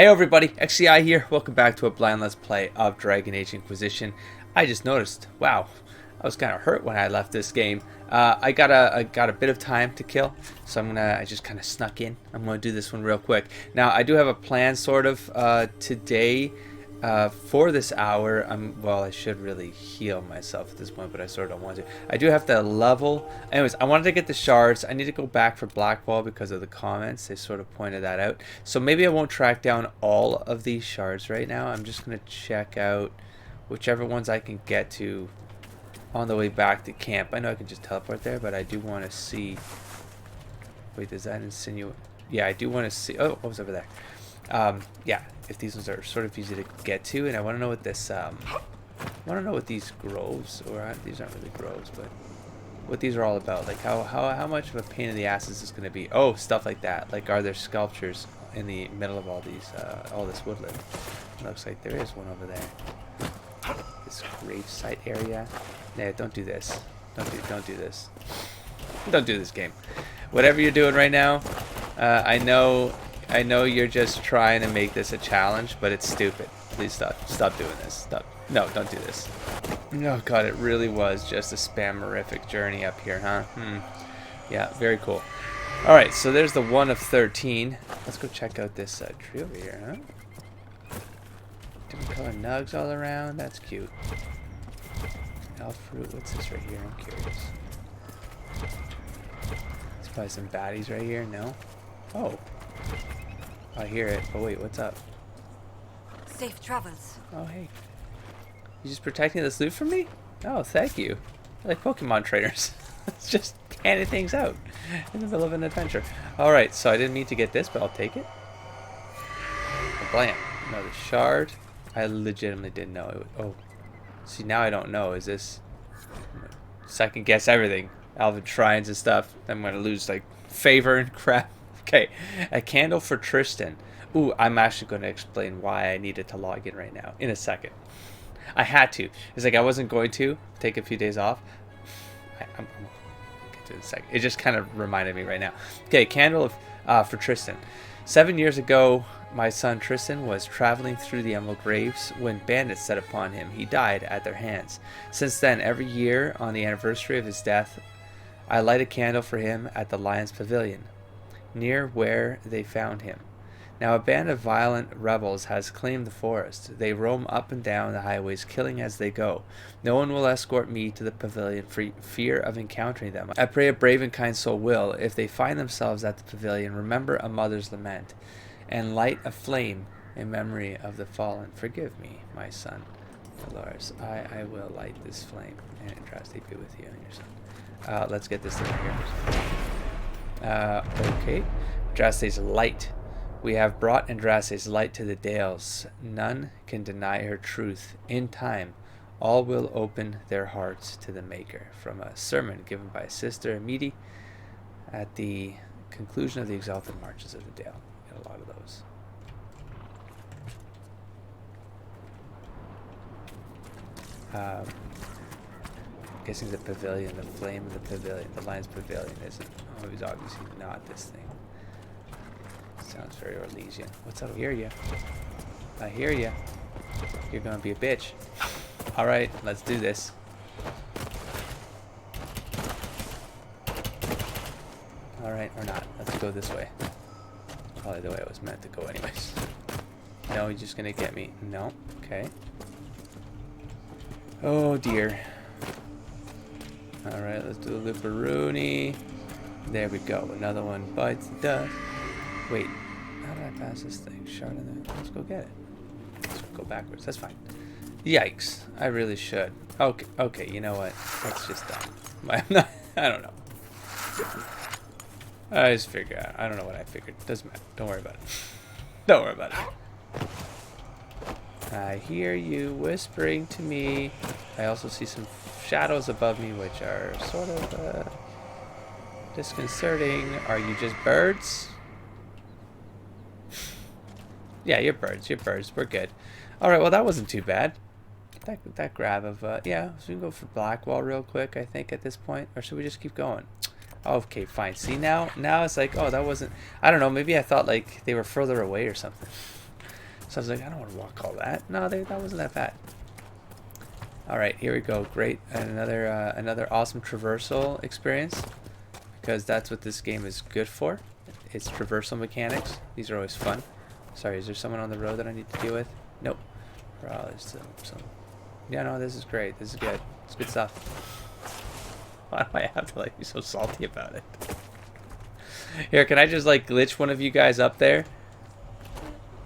Hey everybody, XCI here. Welcome back to a blind let's play of Dragon Age Inquisition. I just noticed, wow, I was kind of hurt when I left this game. I got a bit of time to kill, so I just kind of snuck in. I'm gonna do this one real quick. Now I do have a plan sort of today for this hour. Well, I should really heal myself at this point, but I sort of don't want to. I do have to level. Anyways, I wanted to get the shards. I need to go back for Blackwall because of the comments. They sort of pointed that out. So maybe I won't track down all of these shards right now. I'm just going to check out whichever ones I can get to on the way back to camp. I know I can just teleport there, but I do want to see... Wait, does that insinuate... Yeah, I do want to see... Oh, what was over there? Yeah, if these ones are sort of easy to get to, and I want to know what this, I want to know what these groves, or these aren't really groves, but what these are all about. Like how much of a pain in the ass is this going to be? Oh, stuff like that. Like, are there sculptures in the middle of all these, all this woodland? It looks like there is one over there. This grave site area. Yeah, don't do this. Don't do this. Don't do this game. Whatever you're doing right now, I know you're just trying to make this a challenge, but it's stupid. Please stop doing this. Stop. No, don't do this. Oh god, it really was just a spammerific journey up here, huh? Yeah, very cool. Alright, so there's the 1 of 13. Let's go check out this tree over here, huh? Different color nugs all around. That's cute. Elf fruit. What's this right here? I'm curious. There's probably some baddies right here. No? Oh. I hear it. Oh wait, what's up? Safe travels. Oh hey. You just protecting this loot from me? Oh, thank you. I like Pokemon trainers. It's just handing things out in the middle of an adventure. Alright, so I didn't mean to get this, but I'll take it. Blam. Another shard. I legitimately didn't know it would... Oh. See, now I don't know. Is this... Second guess everything. Alvin shrines and stuff. I'm going to lose, like, favor and crap. Okay, a candle for Tristan. Ooh, I'm actually going to explain why I needed to log in right now in a second. I had to. It's like I wasn't going to take a few days off. I'm get to it in a second. It just kind of reminded me right now. Okay, candle for Tristan. 7 years ago, my son Tristan was traveling through the Emerald Graves when bandits set upon him. He died at their hands. Since then, every year on the anniversary of his death, I light a candle for him at the Lion's Pavilion, near where they found him. Now a band of violent rebels has claimed the forest. They roam up and down the highways, killing as they go. No one will escort me to the pavilion for fear of encountering them. I pray a brave and kind soul will, if they find themselves at the pavilion, remember a mother's lament, and light a flame in memory of the fallen. Forgive me, my son, Dolores. I will light this flame, and Andraste be with you and your son. Let's get this thing here. Okay. Andraste's light. We have brought Andraste's light to the Dales. None can deny her truth. In time, all will open their hearts to the Maker. From a sermon given by Sister Amidi at the conclusion of the Exalted Marches of the Dale. Get a lot of those. Guessing the pavilion, the flame of the pavilion, the Lion's Pavilion isn't. Oh, it was obviously not this thing. Sounds very Orlesian. What's up? I hear ya. I hear ya. You're gonna be a bitch. Alright, let's do this. Alright, or not. Let's go this way. Probably the way I was meant to go anyways. No, you're just gonna get me. No. Okay. Oh dear. Alright, let's do the Looperoonie. There we go. Another one bites the dust. Wait, how did I pass this thing? Shard in there. Let's go get it. Let's go backwards. That's fine. Yikes. I really should. Okay, you know what? That's just dumb. I don't know. I just figured out. I don't know what I figured. Doesn't matter. Don't worry about it. Don't worry about it. I hear you whispering to me. I also see some shadows above me, which are sort of disconcerting. Are you just birds? Yeah, you're birds. You're birds. We're good. All right. Well, that wasn't too bad. That grab of yeah. So we can go for Blackwall real quick. I think at this point, or should we just keep going? Okay, fine. See now it's like, oh, that wasn't. I don't know. Maybe I thought like they were further away or something. So I was like, I don't want to walk all that. No, that wasn't that bad. All right, here we go. Great, another awesome traversal experience, because that's what this game is good for. It's traversal mechanics. These are always fun. Sorry, is there someone on the road that I need to deal with? Nope. There's some. Yeah, no, this is great. This is good. It's good stuff. Why do I have to like be so salty about it? Here, can I just like glitch one of you guys up there,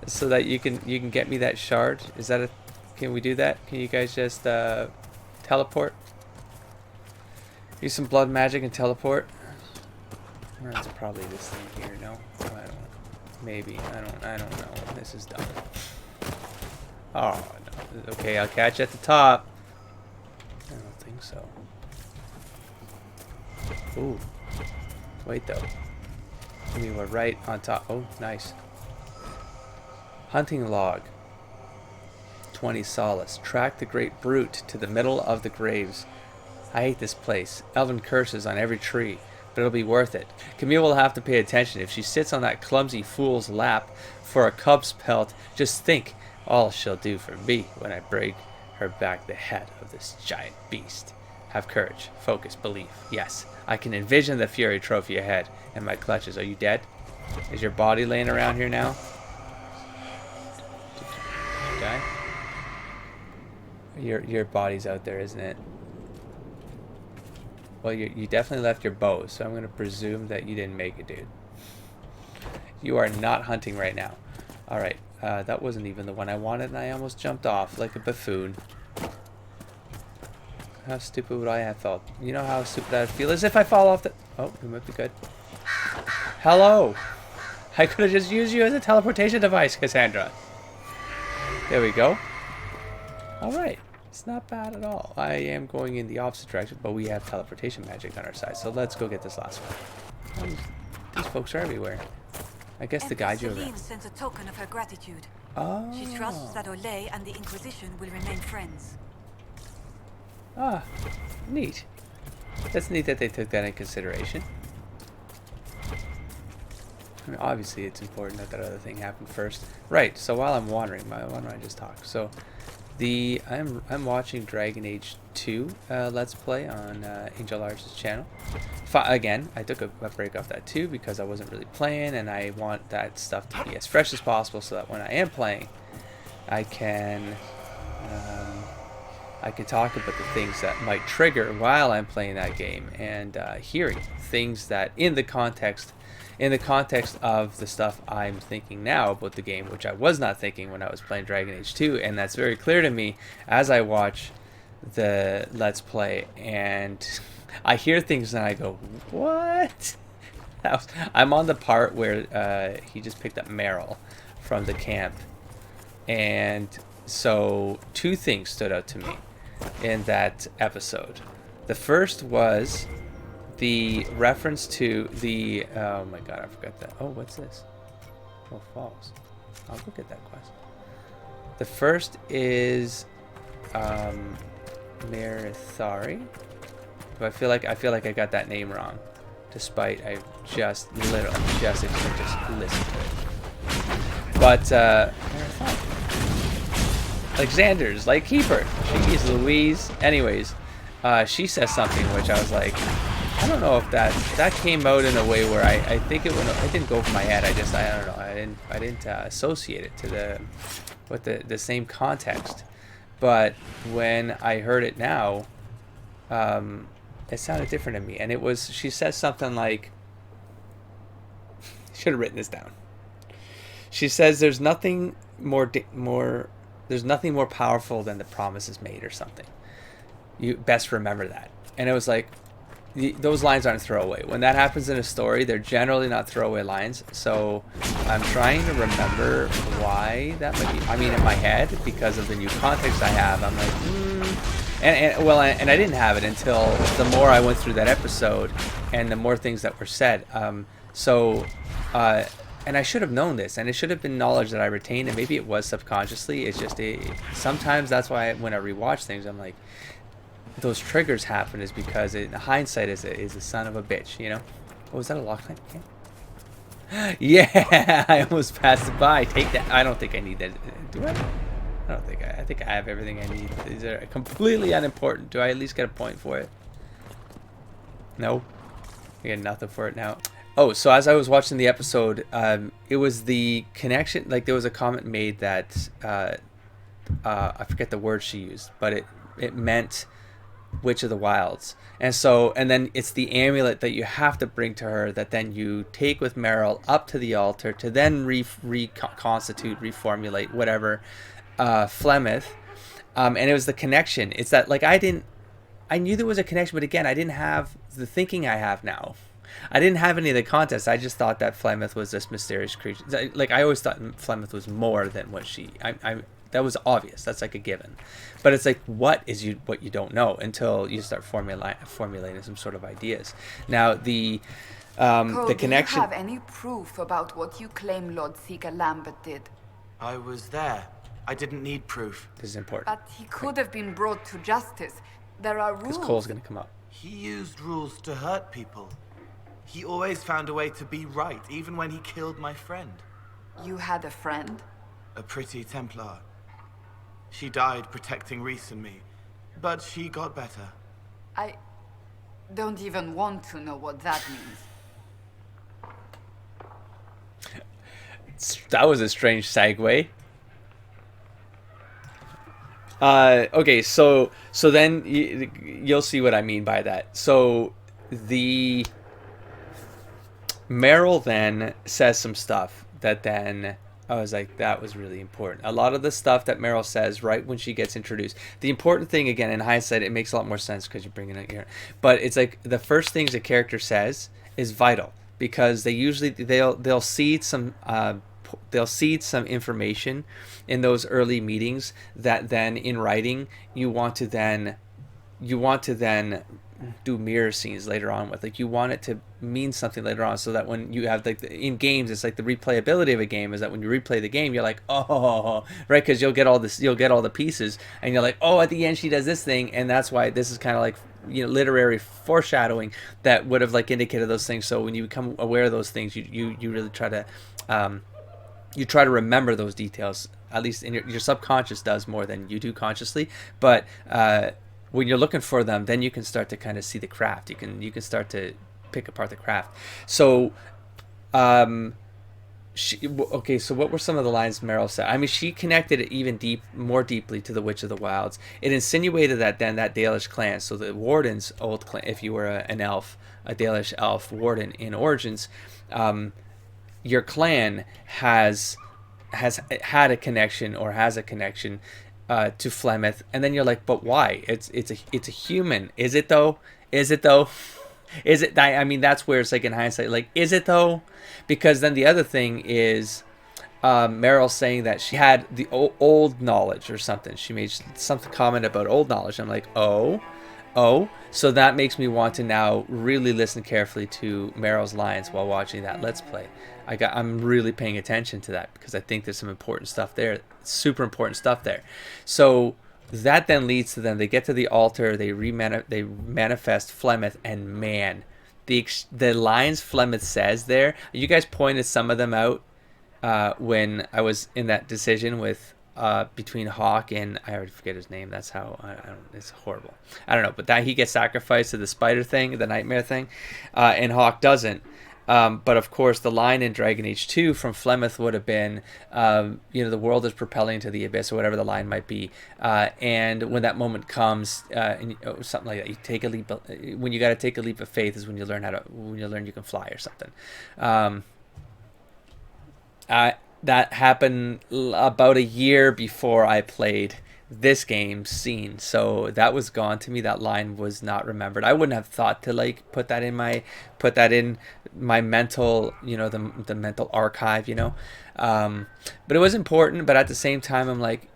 so that you can get me that shard? Is that a? Can we do that? Can you guys just teleport? Use some blood magic and teleport. That's probably this thing here. No, I don't. Maybe I don't know. This is dumb. Oh no. Okay, I'll catch you at the top. I don't think so. Ooh. Wait though. We were right on top. Oh, nice. Hunting log. 20 solace. Track the great brute to the middle of the graves. I hate this place. Elven curses on every tree, but it'll be worth it. Camille will have to pay attention. If she sits on that clumsy fool's lap for a cub's pelt, just think all she'll do for me when I break her back the head of this giant beast. Have courage, focus, belief. Yes, I can envision the Fury trophy ahead in my clutches. Are you dead? Is your body laying around here now? Did you die? Your body's out there, isn't it? Well, you definitely left your bow, so I'm going to presume that you didn't make it, dude. You are not hunting right now. Alright, that wasn't even the one I wanted, and I almost jumped off like a buffoon. How stupid would I have felt? You know how stupid I'd feel as if I fall off the... Oh, we might be good. Hello! I could have just used you as a teleportation device, Cassandra. There we go. Alright. It's not bad at all. I am going in the opposite direction, but we have teleportation magic on our side, so let's go get this last one. These folks are everywhere. I guess the guide you around. Sends a token of her gratitude. Oh. She trusts that Olay and the Inquisition will remain friends. Ah, neat. That's neat that they took that in consideration. I mean, obviously, it's important that that other thing happened first. Right. So while I'm wandering, why don't I just talk? So, I'm watching Dragon Age 2 Let's Play on Angel Arts' channel. Again, I took a break off that too because I wasn't really playing, and I want that stuff to be as fresh as possible so that when I am playing, I can talk about the things that might trigger while I'm playing that game, and hearing things that in the context of the stuff I'm thinking now about the game, which I was not thinking when I was playing Dragon Age 2, and that's very clear to me as I watch the Let's Play, and I hear things and I go, what? I'm on the part where he just picked up Meryl from the camp, and so two things stood out to me in that episode. The first was the reference to the... Oh my god, I forgot that. Oh, what's this? Oh, falls. I'll look at that quest. The first is Marithari. I feel like I got that name wrong, despite I just literally just listened to it. But Alexander's like keeper. Jeez Louise. Anyways, she says something which I was like, I don't know if that came out in a way where I think it didn't go over my head. I don't know. I didn't associate it to the same context. But when I heard it now, it sounded different to me. And it was, she says something like, should have written this down. She says there's nothing more powerful than the promises made, or something. You best remember that. And it was like, those lines aren't throwaway. When that happens in a story, they're generally not throwaway lines. So I'm trying to remember why that might be. I mean, in my head, because of the new context I have, I'm like, and I didn't have it until the more I went through that episode and the more things that were said. And I should have known this, and it should have been knowledge that I retained, and maybe it was subconsciously. It's just sometimes that's why when I rewatch things, I'm like, those triggers happen is because in hindsight is a son of a bitch, you know? Oh, was that a lock line? Yeah, I almost passed it by. Take that. I don't think I need that. Do I? I don't think I think I have everything I need. These are completely unimportant. Do I at least get a point for it? No. I get nothing for it now. Oh, so as I was watching the episode, it was the connection. Like there was a comment made that I forget the word she used, but it meant Witch of the Wilds. And then it's the amulet that you have to bring to her that then you take with Meryl up to the altar to then reconstitute, reformulate whatever Flemeth. And it was the connection. It's that like I knew there was a connection, but again, I didn't have the thinking I have now. I didn't have any of the context. I just thought that Flemeth was this mysterious creature. Like I always thought Flemeth was more than what that was obvious. That's like a given. But it's like what you don't know until you start formulating some sort of ideas. Now the connection. Do you have any proof about what you claim Lord Seeker Lambert did? I was there. I didn't need proof. This is important. But he could have been brought to justice. There are rules. Because Cole's going to come up. He used rules to hurt people. He always found a way to be right, even when he killed my friend. You had a friend? A pretty Templar. She died protecting Reese and me, but she got better. I don't even want to know what that means. That was a strange segue. Okay, so then you'll see what I mean by that. So the Meryl then says some stuff that then I was like, that was really important. A lot of the stuff that Meryl says right when she gets introduced. The important thing, again, in hindsight, it makes a lot more sense because you're bringing it here. But it's like the first things a character says is vital because they'll seed some information in those early meetings that then in writing you want to then do mirror scenes later on with. Like you want it to mean something later on, so that when you have like in games, it's like the replayability of a game is that when you replay the game, you're like, oh, right, because you'll get all the pieces, and you're like, oh, at the end she does this thing, and that's why this is kind of like literary foreshadowing that would have like indicated those things. So when you become aware of those things, you really try to remember those details. At least in your subconscious does more than you do consciously, but when you're looking for them, then you can start to kind of see the craft. You can start to pick apart the craft. So, so what were some of the lines Meryl said? I mean, she connected it even more deeply to the Witch of the Wilds. It insinuated that then that Dalish clan, so the Warden's old clan, if you were an elf, a Dalish elf Warden in Origins, your clan has had a connection or has a connection to Flemeth, and then you're like, but why? It's a human. Is it though? Is it? I mean, that's where it's like in hindsight, like, is it though? Because then the other thing is Meryl saying that she had the old knowledge or something. She made something comment about old knowledge. I'm like, oh, so that makes me want to now really listen carefully to Meryl's lines while watching that Let's Play. I'm really paying attention to that because I think there's some important stuff there, super important stuff there. So that then leads to them. They get to the altar. They manifest Flemeth, and man, the lines Flemeth says there. You guys pointed some of them out when I was in that decision with between Hawk and I already forget his name. That's how I don't. It's horrible. I don't know, but that he gets sacrificed to the spider thing, the nightmare thing, and Hawk doesn't. But of course, the line in Dragon Age 2 from Flemeth would have been, the world is propelling to the abyss, or whatever the line might be. And when that moment comes, something like that, you take a leap. When you got to take a leap of faith is when you learn you can fly or something. That happened about a year before I played this game scene, so that was gone to me. That line was not remembered. I wouldn't have thought to like put that in my mental, the mental archive, but it was important. But at the same time, I'm like,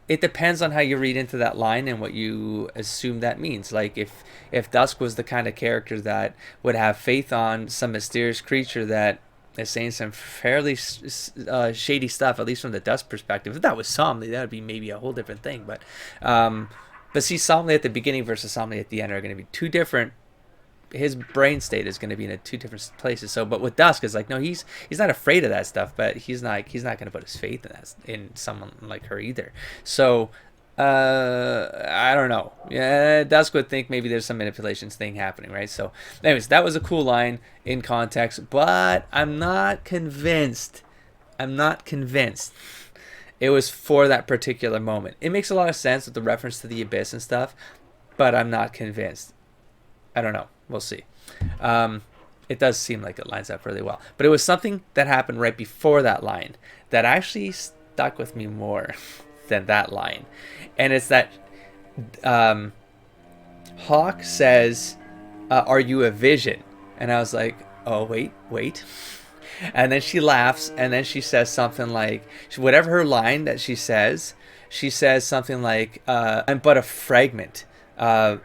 it depends on how you read into that line and what you assume that means. Like if Dusk was the kind of character that would have faith on some mysterious creature that is saying some fairly shady stuff, at least from the Dusk perspective. If that was Somley, that would be maybe a whole different thing. But see, Somley at the beginning versus Somley at the end are going to be two different his brain state is going to be in two different places. So, but with Dusk, it's like, no, he's not afraid of that stuff, but he's not going to put his faith in someone like her either. So, I don't know. Yeah, Dusk would think maybe there's some manipulations thing happening, right? So, anyways, that was a cool line in context, but I'm not convinced. It was for that particular moment. It makes a lot of sense with the reference to the abyss and stuff, but I'm not convinced. I don't know. We'll see. It does seem like it lines up really well. But it was something that happened right before that line that actually stuck with me more than that line. And it's that Hawk says, are you a vision? And I was like, oh, wait. And then she laughs, and then she says something like, whatever her line that she says something like, I'm but a fragment,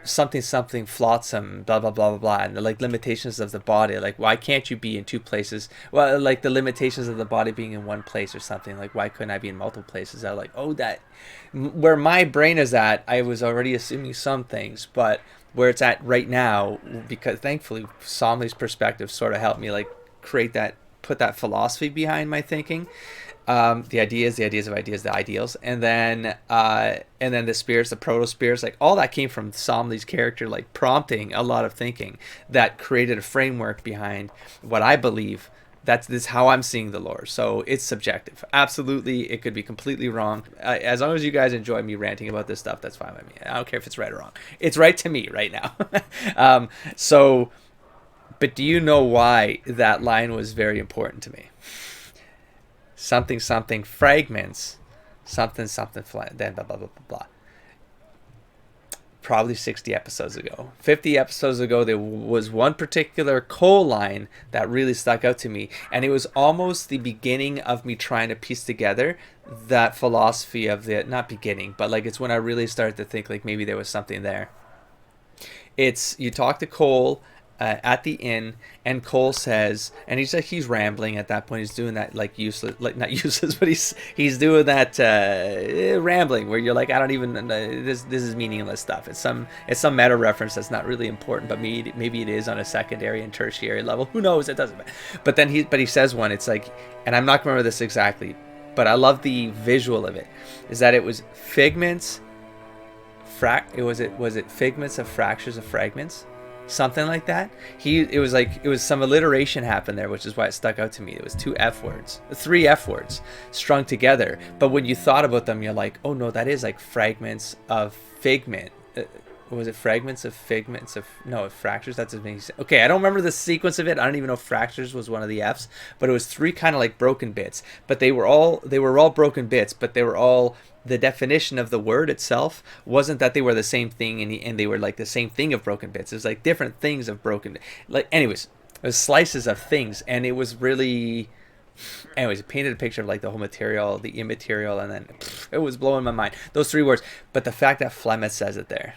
something flotsam, blah, blah, blah, blah, blah, and the like limitations of the body, like, why can't you be in two places? Well, like the limitations of the body being in one place or something, like, why couldn't I be in multiple places? I was like, oh, that, where my brain is at, I was already assuming some things, but where it's at right now, because thankfully Somli's perspective sort of helped me like put that philosophy behind my thinking, the ideas of ideas, the ideals, and then the spirits, the proto spirits, like all that came from Somli's character, like prompting a lot of thinking that created a framework behind what I believe. This is how I'm seeing the lore. So it's subjective. Absolutely, it could be completely wrong. As long as you guys enjoy me ranting about this stuff, that's fine with me. I don't care if it's right or wrong. It's right to me right now. But do you know why that line was very important to me? Something fragments, something then blah, blah, blah, blah, blah. Probably 60 episodes ago. 50 episodes ago, there was one particular Cole line that really stuck out to me. And it was almost the beginning of me trying to piece together that philosophy of not beginning, but like it's when I really started to think like maybe there was something there. You talk to Cole at the inn, and Cole says, and he's rambling at that point. He's doing that like useless, like not useless, but he's doing that rambling where you're like, I don't even this is meaningless stuff. It's some meta reference that's not really important, but maybe it is on a secondary and tertiary level. Who knows? It doesn't matter. But then he says one. It's like, and I'm not gonna remember this exactly, but I love the visual of it. Is that it was figments? Was it figments of fractures of fragments? Something like that. It was some alliteration happened there, which is why it stuck out to me. It was three F words strung together. But when you thought about them, you're like, oh no, that is like fragments of figment. Was it fragments of figments of fractures? That's amazing. Okay, I don't remember the sequence of it. I don't even know if fractures was one of the F's, but it was three kind of like broken bits. But they were all broken bits, but they were all, the definition of the word itself wasn't that they were the same thing and they were like the same thing of broken bits. It was like different things of broken, like, anyways, it was slices of things, and it was really, anyways, it painted a picture of like the whole material, the immaterial, and then it was blowing my mind, those three words. But the fact that Flemeth says it there,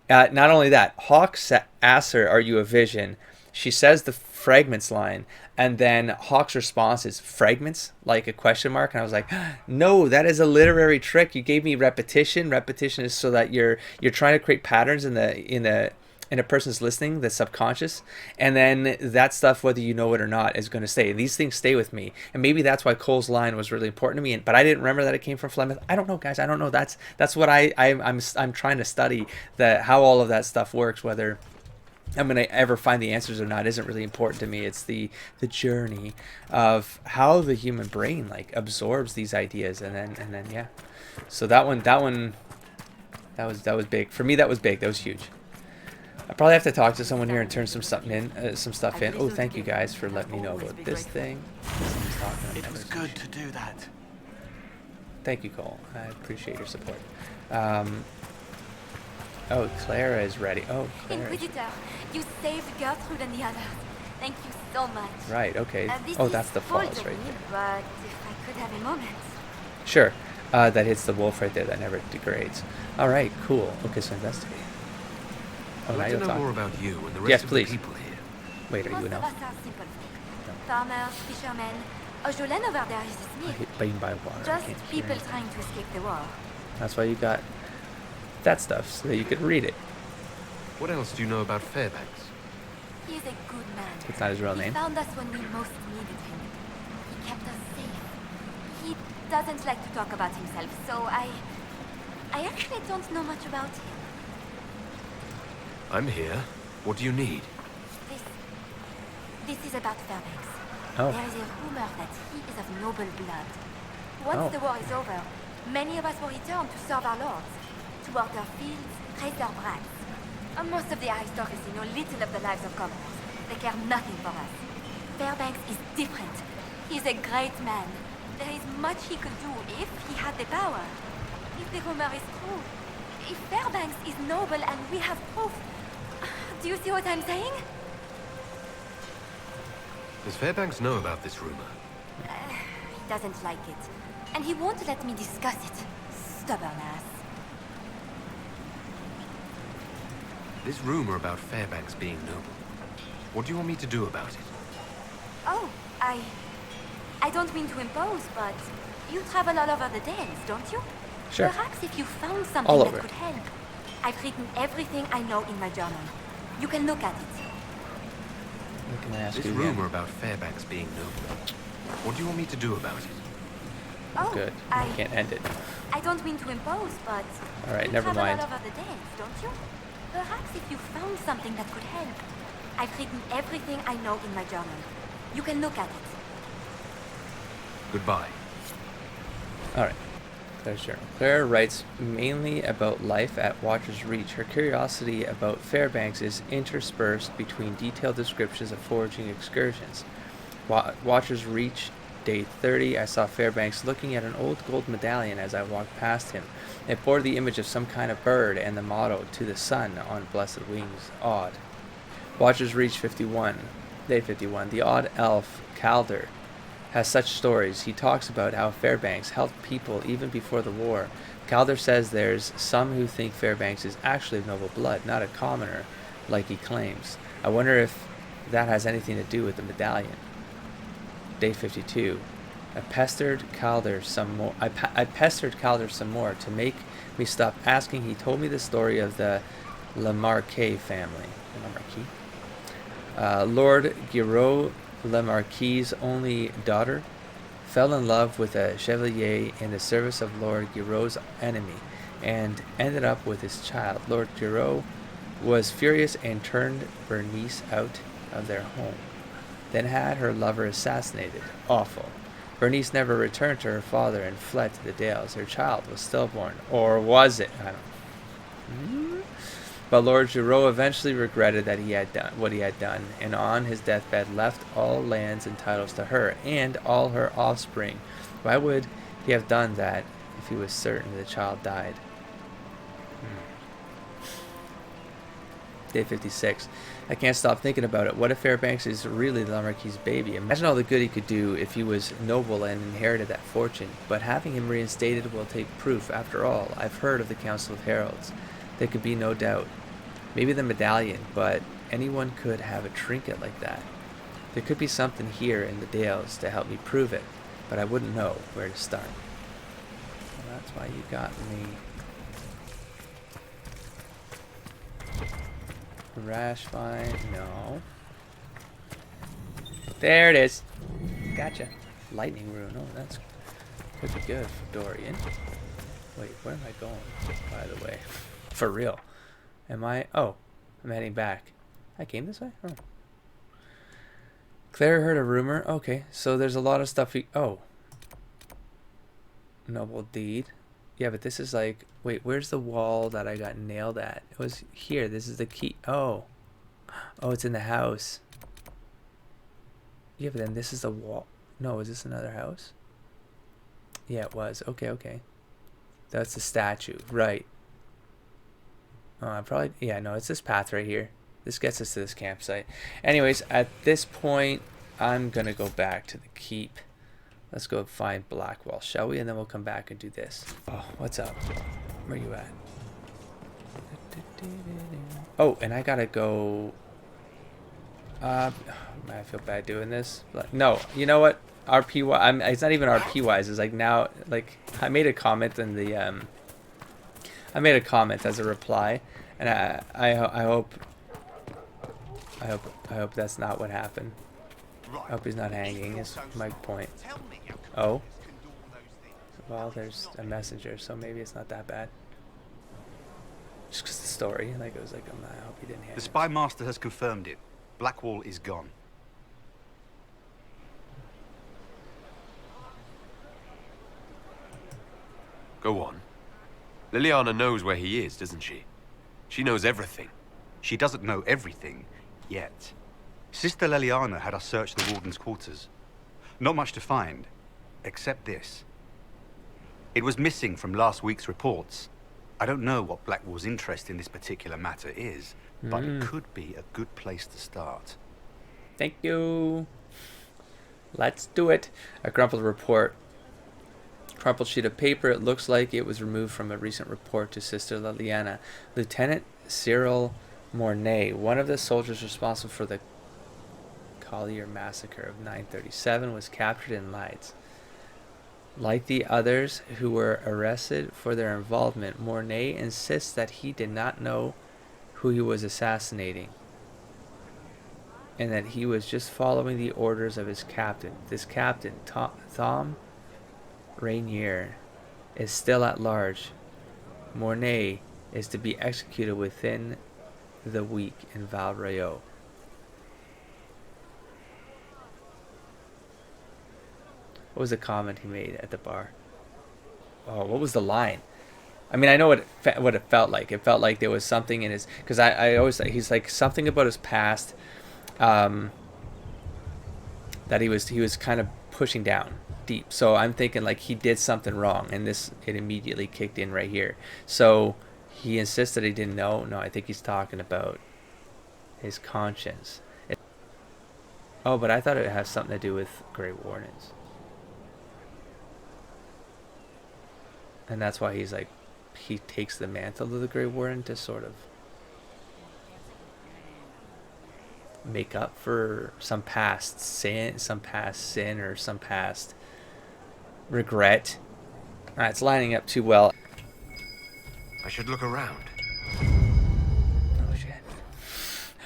not only that, Hawk asks her, are you a vision? She says the fragments line, and then Hawk's response is fragments, like a question mark. And I was like, no, that is a literary trick. You gave me repetition. Repetition is so that you're trying to create patterns in a person's listening, the subconscious, and then that stuff, whether you know it or not, is going to stay. These things stay with me, and maybe that's why Cole's line was really important to me. But I didn't remember that it came from Flemeth. I don't know, guys. I don't know. That's what I'm trying to study, how all of that stuff works. Whether I'm going to ever find the answers or not isn't really important to me. It's the journey of how the human brain like absorbs these ideas, and then yeah. So that was big for me. That was big. That was huge. I probably have to talk to someone here and turn some stuff in. Oh, thank you guys for letting me know about this thing. It was good to do that. Thank you, Cole. I appreciate your support. Oh, Clara is ready. Oh, Clara. Inquisitor, you saved Gertrude and the others. Thank you so much. Right, okay. Oh, that's the falls right there. But if I could have a moment. Sure. That hits the wolf right there. That never degrades. All right, cool. Okay, so investigate. I'd like to know more about you and the rest yes, of please. the people here. Wait, are you an elf? Farmers, fishermen. Ojolene over there is a smith. Being by water. Just people trying to escape the war. That's why you got that stuff, so that you could read it. What else do you know about Fairbanks? He is a good man. It's not his real He name. found us when we most needed him. He kept us safe. He doesn't like to talk about himself, so I actually don't know much about him. I'm here. What do you need? This is about Fairbanks. Oh. There is a rumor that he is of noble blood. Once Oh. the war is over, many of us will return to serve our lords, to work their fields, raise their brats. Most of the aristocracy know little of the lives of commoners. They care nothing for us. Fairbanks is different. He's a great man. There is much he could do if he had the power. If the rumor is true, if Fairbanks is noble and we have proof. Do you see what I'm saying? Does Fairbanks know about this rumor? He doesn't like it. And he won't let me discuss it. Stubborn ass. This rumor about Fairbanks being noble. What do you want me to do about it? Oh, I don't mean to impose, but you travel all over the Dales, don't you? Sure. Perhaps if you found something All that over. could help. I've written everything I know in my journal. You can look at it. What can I ask This you again? rumor about Fairbanks being noble. What do you want me to do about it? Oh, Good. I Can't end it. don't mean to impose, but All right, you never travel mind. all over the Dales, don't you? Perhaps if you found something that could help. I've written everything I know in my journal. You can look at it. Goodbye. All right. Claire's journal. Claire writes mainly about life at Watcher's Reach. Her curiosity about Fairbanks is interspersed between detailed descriptions of foraging excursions. Watcher's Reach, day 30, I saw Fairbanks looking at an old gold medallion as I walked past him. It bore the image of some kind of bird and the motto, "To the sun on blessed wings." Odd. Watcher's Reach 51, day 51. The odd elf, Calder, has such stories. He talks about how Fairbanks helped people even before the war. Calder says there's some who think Fairbanks is actually of noble blood, not a commoner, like he claims. I wonder if that has anything to do with the medallion. Day 52. I pestered Calder some more to make me stop asking. He told me the story of the Lamarque family. Lord Giraud, Lamarque's only daughter, fell in love with a chevalier in the service of Lord Giraud's enemy and ended up with his child. Lord Giraud was furious and turned Bernice out of their home, then had her lover assassinated. Awful. Bernice never returned to her father and fled to the Dales. Her child was stillborn. Or was it? I don't know. But Lord Giraud eventually regretted that he had done what he had done, and on his deathbed left all lands and titles to her and all her offspring. Why would he have done that if he was certain the child died? Day 56. I can't stop thinking about it. What if Fairbanks is really Lamarque's baby? Imagine all the good he could do if he was noble and inherited that fortune. But having him reinstated will take proof. After all, I've heard of the Council of Heralds. There could be no doubt. Maybe the medallion, but anyone could have a trinket like that. There could be something here in the Dales to help me prove it, but I wouldn't know where to start. Well, that's why you got me. Rash vine, no. There it is. Gotcha. Lightning rune. Oh, that's could be good for Dorian. Wait, where am I going, by the way? For real. Am I? Oh, I'm heading back. I came this way? Oh. Claire heard a rumor. Okay, so there's a lot of stuff. Oh. Noble deed. Yeah, but this is like... Wait, where's the wall that I got nailed at? It was here. This is the key. Oh. Oh, it's in the house. Yeah, but then this is the wall. No, is this another house? Yeah, it was. Okay, okay. That's the statue. Right. Probably... Yeah, no, it's this path right here. This gets us to this campsite. Anyways, at this point, I'm going to go back to the keep. Let's go find Blackwall, shall we? And then we'll come back and do this. Oh, what's up? Where you at? Oh, and I gotta go... I feel bad doing this. No, you know what? RP-wise... it's not even RP-wise. It's like now... Like, I made a comment in the... I made a comment as a reply. And I hope... I hope that's not what happened. I hope he's not hanging, is my point. Oh? Well, there's a messenger, so maybe it's not that bad. Just because the story, like, it was like, I hope he didn't hang. The spy master has confirmed it. Blackwall is gone. Go on. Liliana knows where he is, doesn't she? She knows everything. She doesn't know everything, yet. Sister Liliana had us search the warden's quarters. Not much to find, except this. It was missing from last week's reports. I don't know what Blackwall's interest in this particular matter is, but it could be a good place to start. Thank you. Let's do it. A crumpled report. Crumpled sheet of paper. It looks like it was removed from a recent report to Sister Liliana. Lieutenant Cyril Mornay, one of the soldiers responsible for the Collier massacre of 937, was captured in Lides. Like the others who were arrested for their involvement, Mornay insists that he did not know who he was assassinating, and that he was just following the orders of his captain. This captain, Tom Rainier, is still at large. Mornay is to be executed within the week in Val Rayo. What was the comment he made at the bar? Oh, what was the line? I mean, I know what it felt like. It felt like there was something in his... Because I always... He's like something about his past that he was kind of pushing down deep. So I'm thinking like he did something wrong. And it immediately kicked in right here. So he insists that he didn't know. No, I think he's talking about his conscience. Oh, but I thought it has something to do with Grey Wardens. And that's why he's like, he takes the mantle of the Grey Warden to sort of make up for some past sin or some past regret. It's lining up too well. I should look around. Oh shit.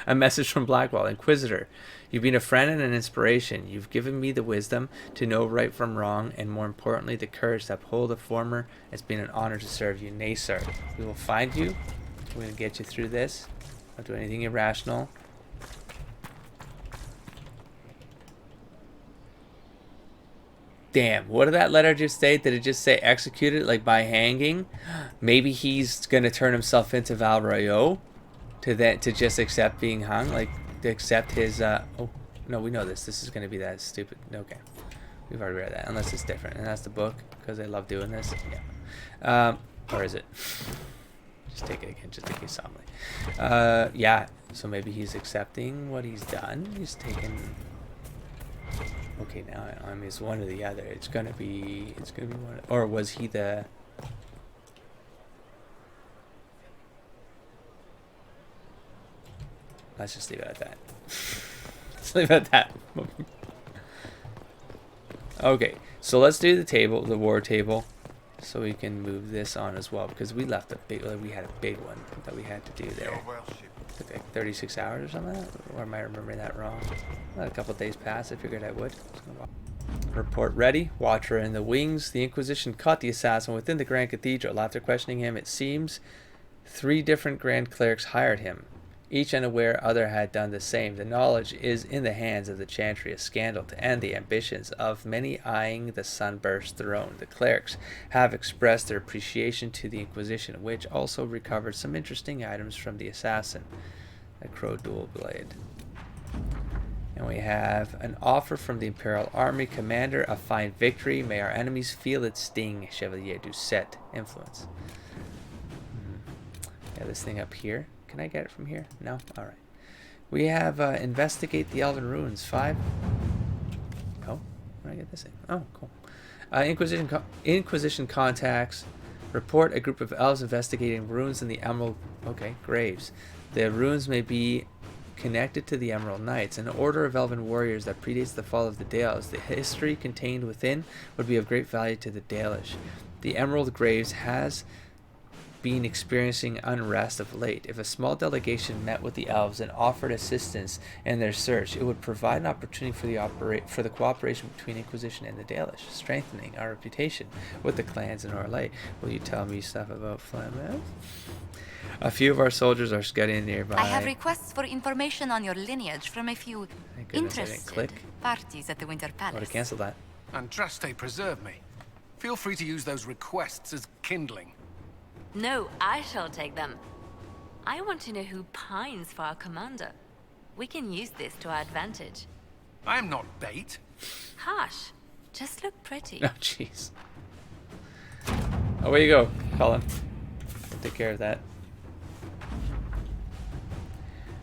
A message from Blackwall. Inquisitor, you've been a friend and an inspiration. You've given me the wisdom to know right from wrong, and more importantly, the courage to uphold the former. It's been an honor to serve you. Nay, sir. We will find you. We're going to get you through this. Don't do anything irrational. Damn, what did that letter just say? Did it just say executed, like by hanging? Maybe he's going to turn himself into Val Rayo to just accept being hung, like to accept his oh no, we know this is going to be that stupid. Okay, we've already read that, unless it's different, and that's the book because they love doing this. Yeah. Or is it? Just take it again, just in case something. Yeah, so maybe he's accepting what he's done. He's taking... Okay, now I mean, it's one or the other. It's gonna be one. Or was he the... Let's just leave it at that. Let's leave it at that. Okay, so let's do the table, the war table, so we can move this on as well, because we left a big, we had a big one that we had to do there. Took like 36 hours or something, or am I remembering that wrong? Let a couple days pass. I figured I would. Report ready. Watcher in the wings. The Inquisition caught the assassin within the Grand Cathedral. After questioning him, it seems 3 different Grand Clerics hired him. Each unaware other had done the same. The knowledge is in the hands of the Chantry, a scandal to end the ambitions of many eyeing the sunburst throne. The clerics have expressed their appreciation to the Inquisition, which also recovered some interesting items from the assassin. A crow dual blade. And we have an offer from the Imperial Army. Commander, a fine victory. May our enemies feel its sting. Chevalier du Set. Influence. Yeah, this thing up here. Can I get it from here? No? Alright. We have investigate the Elven Ruins. 5. Oh, where did I get this thing? Oh, cool. Inquisition contacts. Report a group of elves investigating ruins in the Emerald... Okay, graves. The ruins may be connected to the Emerald Knights, an order of elven warriors that predates the fall of the Dales. The history contained within would be of great value to the Dalish. The Emerald Graves has been experiencing unrest of late. If a small delegation met with the elves and offered assistance in their search, it would provide an opportunity for the cooperation between Inquisition and the Dalish, strengthening our reputation with the clans in Orlais. Will you tell me stuff about Flameth? A few of our soldiers are scuttling nearby. I have requests for information on your lineage from a few Thank goodness I didn't interested click. parties at the Winter I would Palace. have cancelled that. Andraste preserve me. Feel free to use those requests as kindling. No, I shall take them. I want to know who pines for our commander. We can use this to our advantage. I am not bait. Harsh. Just look pretty. Oh, jeez. Away you go, Colin. We'll take care of that.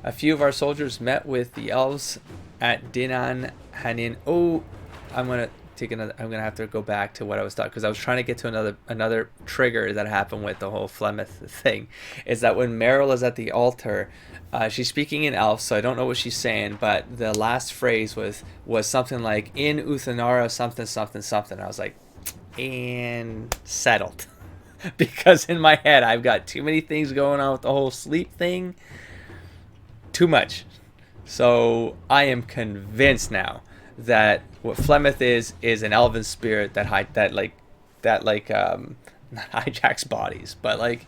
A few of our soldiers met with the elves at Dinan Hanin. Oh, I'm gonna have to go back to what I was talking, because I was trying to get to another trigger that happened with the whole Flemeth thing. Is that when Meryl is at the altar, she's speaking in Elf, so I don't know what she's saying, but the last phrase was something like "in Uthanara something something something." I was like, and settled. Because in my head I've got too many things going on with the whole sleep thing. Too much. So I am convinced now that what Flemeth is an elven spirit that not hijacks bodies, but like,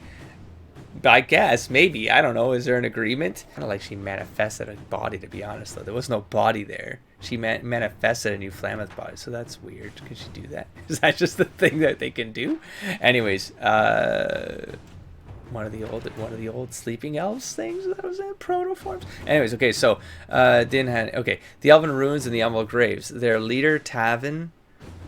I guess maybe, I don't know, is there an agreement? Kind of like she manifested a body, to be honest, though there was no body there. She manifested a new Flameth body, so that's weird. Could she do that? Is that just the thing that they can do? Anyways, one of the old sleeping elves things that was in protoforms. Anyways, okay, so the Elven Ruins and the Emerald Graves. Their leader Tavin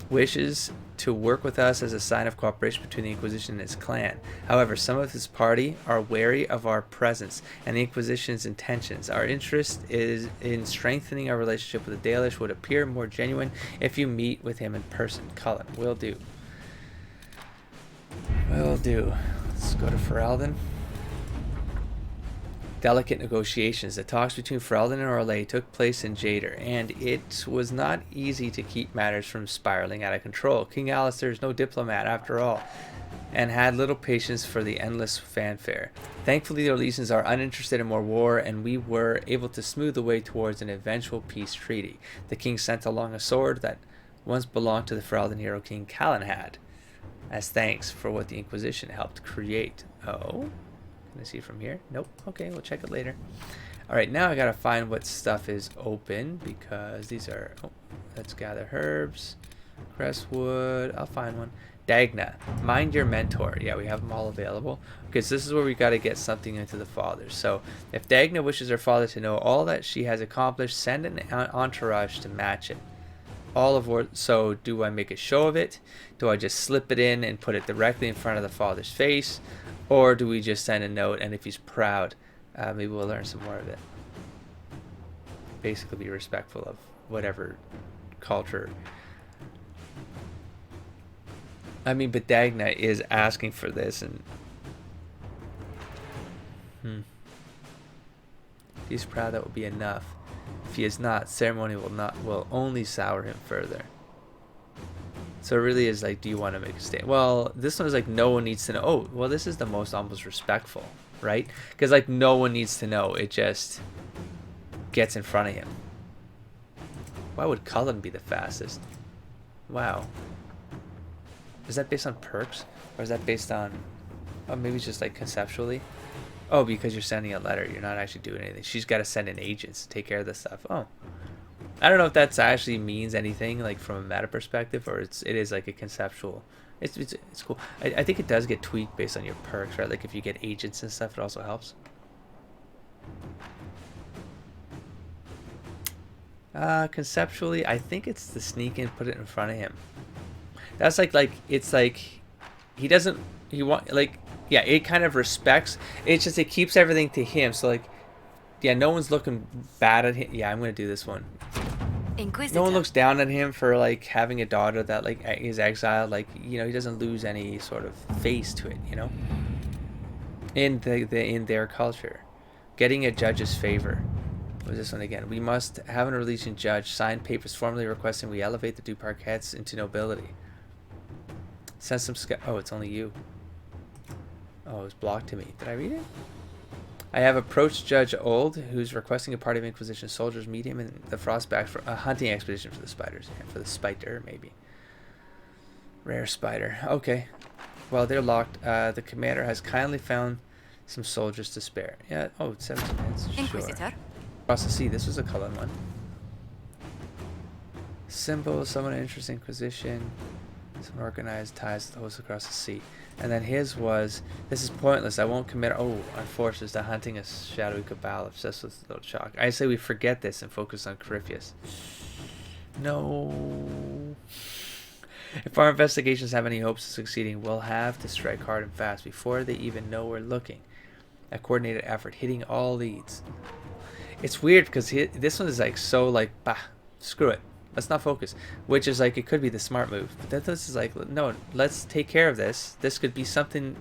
wishes to work with us as a sign of cooperation between the Inquisition and his clan. However, some of his party are wary of our presence and the Inquisition's intentions. Our interest is in strengthening our relationship with the Dalish would appear more genuine if you meet with him in person. Cullen, will do. Will do. Let's go to Ferelden. Delicate negotiations. The talks between Ferelden and Orlais took place in Jader, and it was not easy to keep matters from spiraling out of control. King Alistair is no diplomat after all, and had little patience for the endless fanfare. Thankfully, the Orlesians are uninterested in more war, and we were able to smooth the way towards an eventual peace treaty. The king sent along a sword that once belonged to the Ferelden hero King Calanhad, as thanks for what the Inquisition helped create. Oh, can I see it from here? Nope. Okay, we'll check it later. Alright, now I gotta find what stuff is open, because these are... Oh, let's gather herbs. Crestwood. I'll find one. Dagna. Mind your mentor. Yeah, we have them all available. Okay, so this is where we gotta get something into the fathers. So, if Dagna wishes her father to know all that she has accomplished, send an entourage to match it. So do I make a show of it? Do I just slip it in and put it directly in front of the father's face? Or do we just send a note, and if he's proud, maybe we'll learn some more of it. Basically be respectful of whatever culture. I mean, but Dagna is asking for this, and if he's proud, that will be enough. If he is not, ceremony will only sour him further. So it really is like, do you want to make a stand? Well, this one is like, no one needs to know. Oh, well, this is the most almost respectful, right? Because like, no one needs to know. It just gets in front of him. Why would Cullen be the fastest? Wow. Is that based on perks? Or is that based on... Oh, maybe it's just like conceptually? Oh, because you're sending a letter. You're not actually doing anything. She's got to send in agents to take care of this stuff. Oh. I don't know if that actually means anything, like from a meta perspective, or it is like a conceptual. It's cool. I think it does get tweaked based on your perks, right? Like if you get agents and stuff, it also helps. Conceptually, I think it's the sneak and put it in front of him. That's like it's like he doesn't. Yeah, it kind of respects. It's just it keeps everything to him. So like, yeah, no one's looking bad at him. Yeah, I'm gonna do this one. Inquisitor. No one looks down at him for like having a daughter that like is exiled. Like, you know, he doesn't lose any sort of face to it. You know, in their culture, getting a judge's favor. What was this one again? We must have an Orlesian judge sign papers formally requesting we elevate the Duparquettes into nobility. Send some oh, it's only you. Oh, Oh, it was blocked to me. Did I read it? I have approached Judge Old, who's requesting a party of Inquisition soldiers meet him in the Frostback for a hunting expedition for the spiders. Yeah, for the spider, maybe. Rare spider. Okay. Well, they're locked. The commander has kindly found some soldiers to spare. Yeah. Oh, it's 17 minutes. Inquisitor. Sure. Across the sea. This was a colored one. Symbol. Someone interested in Inquisition. Some organized ties to the host across the sea. And then his was, this is pointless. I won't commit. Oh, unfortunate. The hunting a shadowy cabal obsessed with little shock. I say we forget this and focus on Corypheus. No. If our investigations have any hopes of succeeding, we'll have to strike hard and fast before they even know we're looking. A coordinated effort, hitting all leads. It's weird because this one is like so like, bah, screw it. Let's not focus. Which is like, it could be the smart move. But then this is like, no, let's take care of this. This could be something.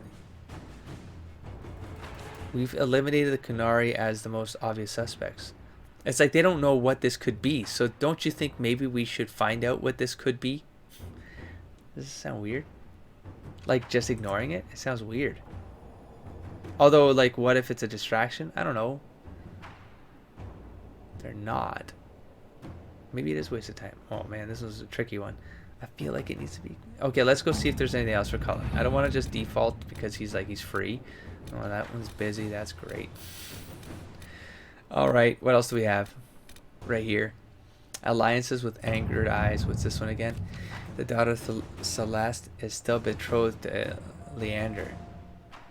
We've eliminated the Kunari as the most obvious suspects. It's like they don't know what this could be. So don't you think maybe we should find out what this could be? Does this sound weird? Like just ignoring it? It sounds weird. Although, like, what if it's a distraction? I don't know. They're not. Maybe it is a waste of time. Oh man, this was a tricky one. I feel like it needs to be. Okay, let's go see if there's anything else for Cullen. I don't want to just default because he's free. Oh, that one's busy. That's great. All right, what else do we have? Right here. Alliances with angered eyes. What's this one again? The daughter of Celeste is still betrothed to Leander.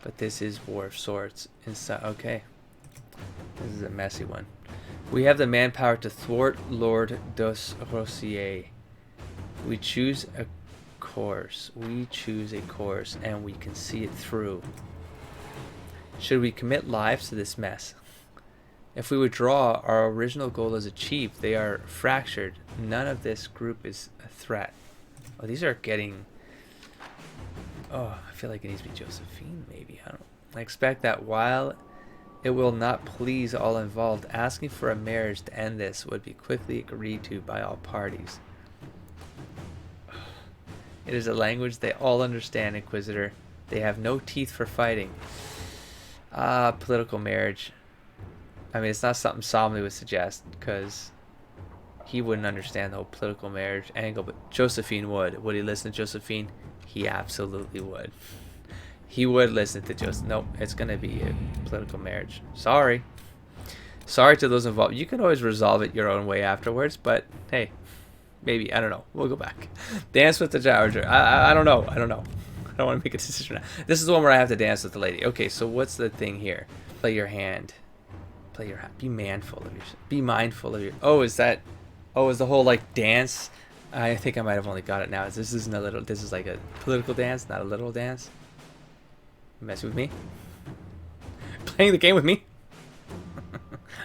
But this is War of Swords. Okay. This is a messy one. We have the manpower to thwart Lord dos Rosier. We choose a course. We choose a course and we can see it through. Should we commit lives to this mess? If we withdraw, our original goal is achieved. They are fractured. None of this group is a threat. Oh, these are getting... Oh, I feel like it needs to be Josephine, maybe. I don't... I expect that while it will not please all involved, asking for a marriage to end this would be quickly agreed to by all parties. It is a language they all understand, Inquisitor. They have no teeth for fighting. Political marriage. I mean, it's not something Somley would suggest, because he wouldn't understand the whole political marriage angle, but Josephine would. Would he listen to Josephine? He absolutely would. He would listen to Josephine. Nope, it's going to be a political marriage. Sorry. Sorry to those involved. You can always resolve it your own way afterwards, but hey, maybe, I don't know. We'll go back. Dance with the Dowager. I don't know. I don't know. I don't want to make a decision now. This is the one where I have to dance with the lady. Okay, so what's the thing here? Play your hand. Play your hand. Be mindful of yourself. Be mindful of your... Oh, is that... Oh, is the whole, like, dance? I think I might have only got it now. This isn't a little... This is like a political dance, not a literal dance. Mess with me? Playing the game with me?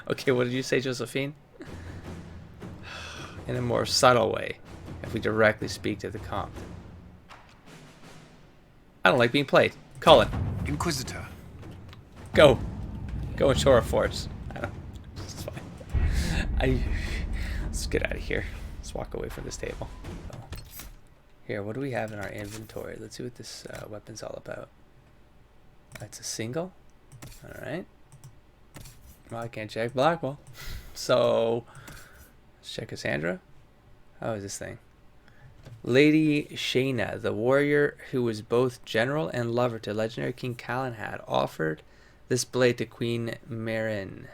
Okay, what did you say, Josephine? In a more subtle way, if we directly speak to the Comte. I don't like being played. Cullen. Inquisitor. Go. Go and show our force. I don't... It's fine. Let's get out of here. Let's walk away from this table. So, here, what do we have in our inventory? Let's see what this weapon's all about. That's a single. Alright. Well, I can't check Blackwell. So, let's check Cassandra. How is this thing? Lady Shayna, the warrior who was both general and lover to legendary King Callan, had offered this blade to Queen Marin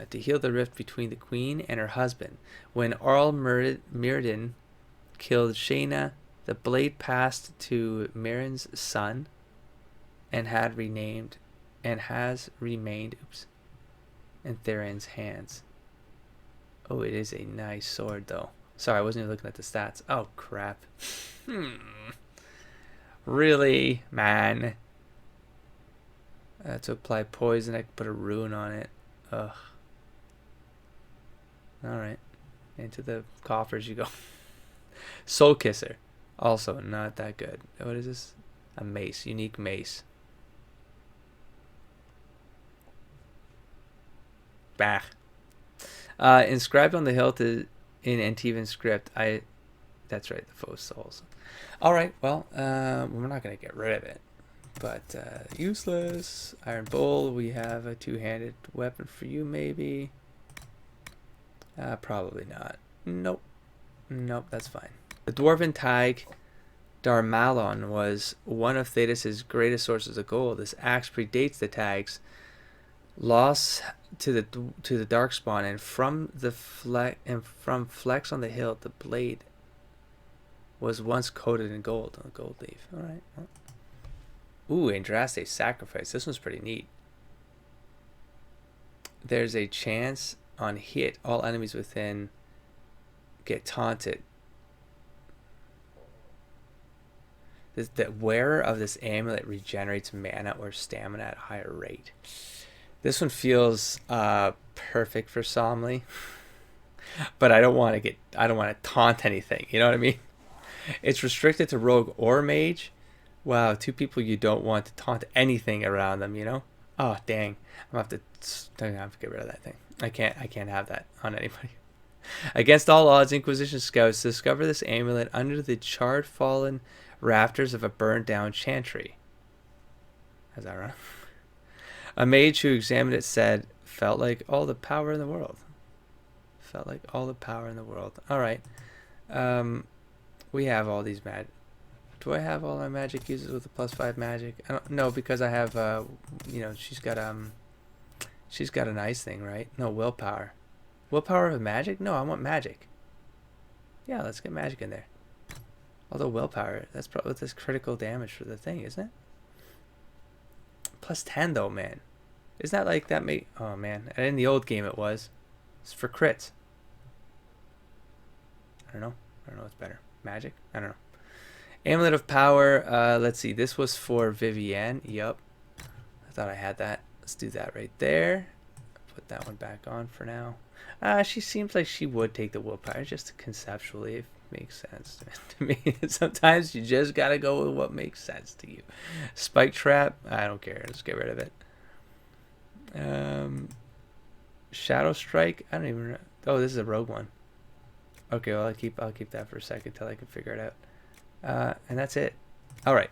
to heal the rift between the queen and her husband. When Arl Mirrodin killed Shayna, the blade passed to Marin's son and has remained in Theron's hands. Oh, it is a nice sword though. Sorry, I wasn't even looking at the stats. Oh crap. Really, man. To apply poison, I could put a rune on it. Ugh. Alright. Into the coffers you go. Soul Kisser. Also not that good. What is this? A mace. Unique mace. Bah. Inscribed on the hilt in Antivan script, that That's right, the faux souls. Alright, well, we're not going to get rid of it. But, useless. Iron Bowl, we have a two-handed weapon for you, maybe. Probably not. Nope. Nope, that's fine. The Dwarven Tag Darmalon was one of Thetis' greatest sources of gold. This axe predates the tags. Lost to the Darkspawn, and from flecks on the hilt, the blade was once coated in gold on a gold leaf. All right. Well. Ooh, Andraste's Sacrifice. This one's pretty neat. There's a chance on hit, all enemies within get taunted. The wearer of this amulet regenerates mana or stamina at a higher rate. This one feels perfect for Somley, but I don't want to taunt anything. You know what I mean? It's restricted to rogue or mage. Wow, two people you don't want to taunt anything around them. You know? Oh dang! I'm gonna have to get rid of that thing. I can't have that on anybody. Against all odds, Inquisition scouts discover this amulet under the charred, fallen rafters of a burned down chantry. Is that right? A mage who examined it said, felt like all the power in the world. Felt like all the power in the world. Alright. We have all these magic. Do I have all my magic uses with the +5 magic? I don't know, because I have you know, she's got a nice thing, right? No, willpower. Willpower of magic? No, I want magic. Yeah, let's get magic in there. Although willpower, that's probably this critical damage for the thing, isn't it? +10 though, man. Isn't that like that? Oh man, and in the old game it was. It's for crits. I don't know what's better. Magic? I don't know. Amulet of Power. Let's see. This was for Vivienne. Yup. I thought I had that. Let's do that right there. Put that one back on for now. She seems like she would take the willpower, just conceptually. It makes sense to me. Sometimes you just gotta go with what makes sense to you. Spike Trap. I don't care. Let's get rid of it. Shadow Strike. I don't even know. Oh, this is a rogue one. Okay, well I'll keep that for a second till I can figure it out. And that's it. All right.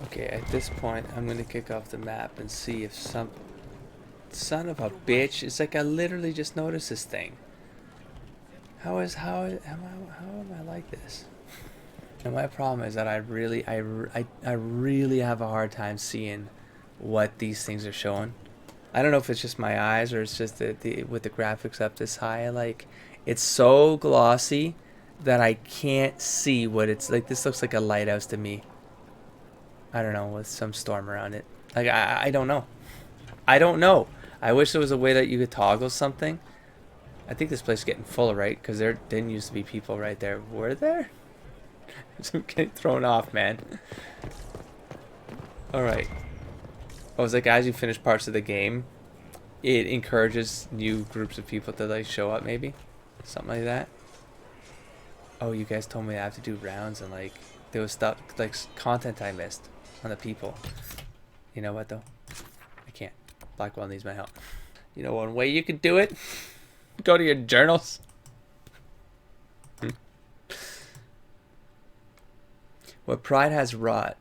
Okay, at this point, I'm gonna kick off the map and see if some son of a bitch. It's like I literally just noticed this thing. How am I like this? And my problem is that I really have a hard time seeing what these things are showing. I don't know if it's just my eyes or it's just with the graphics up this high. Like, it's so glossy that I can't see what it's like. This looks like a lighthouse to me. I don't know, with some storm around it. Like, I don't know. I don't know. I wish there was a way that you could toggle something. I think this place is getting full, right? Because there didn't used to be people right there. Were there? I'm getting thrown off, man. Alright. Oh, it's like as you finish parts of the game, it encourages new groups of people to like show up, maybe? Something like that. Oh, you guys told me I have to do rounds and like there was stuff like content I missed on the people. You know what though? I can't. Blackwell needs my help. You know one way you could do it? Go to your journals. What pride has wrought.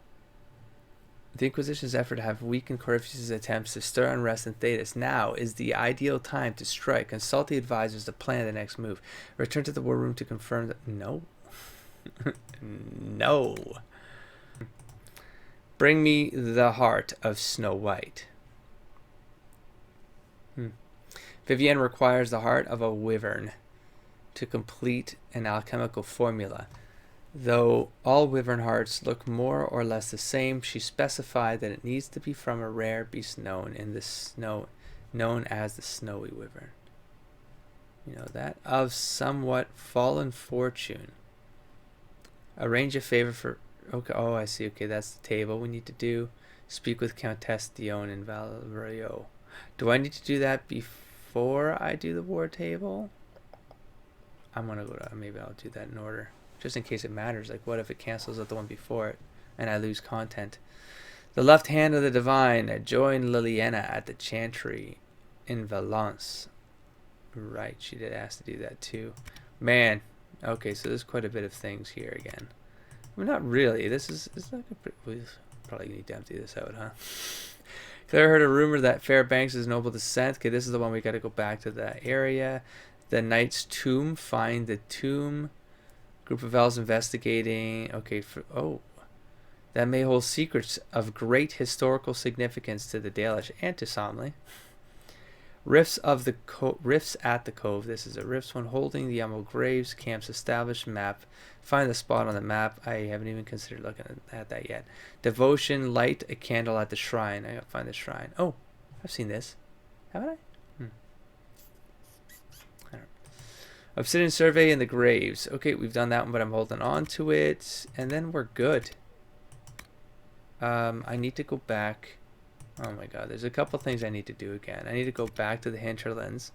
The Inquisition's effort to have weakened Corypheus' attempts to stir unrest in Thetis. Now is the ideal time to strike. Consult the advisors to plan the next move. Return to the war room to confirm that. No. No. Bring me the heart of Snow White. Vivienne requires the heart of a wyvern to complete an alchemical formula. Though all wyvern hearts look more or less the same, she specified that it needs to be from a rare beast known as the snowy wyvern. You know that? Of somewhat fallen fortune. Arrange a favor for... Okay, oh, I see. Okay, that's the table we need to do. Speak with Countess Dion in Valerio. Do I need to do that before I do the war table? I'm gonna go to... Maybe I'll do that in order. Just in case it matters. Like, what if it cancels out the one before it and I lose content? The left hand of the divine. Join Liliana at the chantry in Valence. Right, she did ask to do that too. Man, Okay, so there's quite a bit of things here again. I mean, not really. This is like a pretty, we probably need to empty this out, huh? Claire heard a rumor that Fairbanks is noble descent. Okay, this is the one we got to go back to that area. The Knight's Tomb. Find the tomb. Group of elves investigating. Okay, oh. That may hold secrets of great historical significance to the Dalish and to Somley. Rifts at the cove. This is a rifts one holding the Emerald Graves. Camps established. Map. Find the spot on the map. I haven't even considered looking at that yet. Devotion. Light a candle at the shrine. I gotta find the shrine. Oh, I've seen this. Haven't I? I don't know. Obsidian survey in the graves. Okay, we've done that one, but I'm holding on to it, and then we're good. I need to go back. Oh my god, there's a couple things I need to do again. I need to go back to the hinterlands,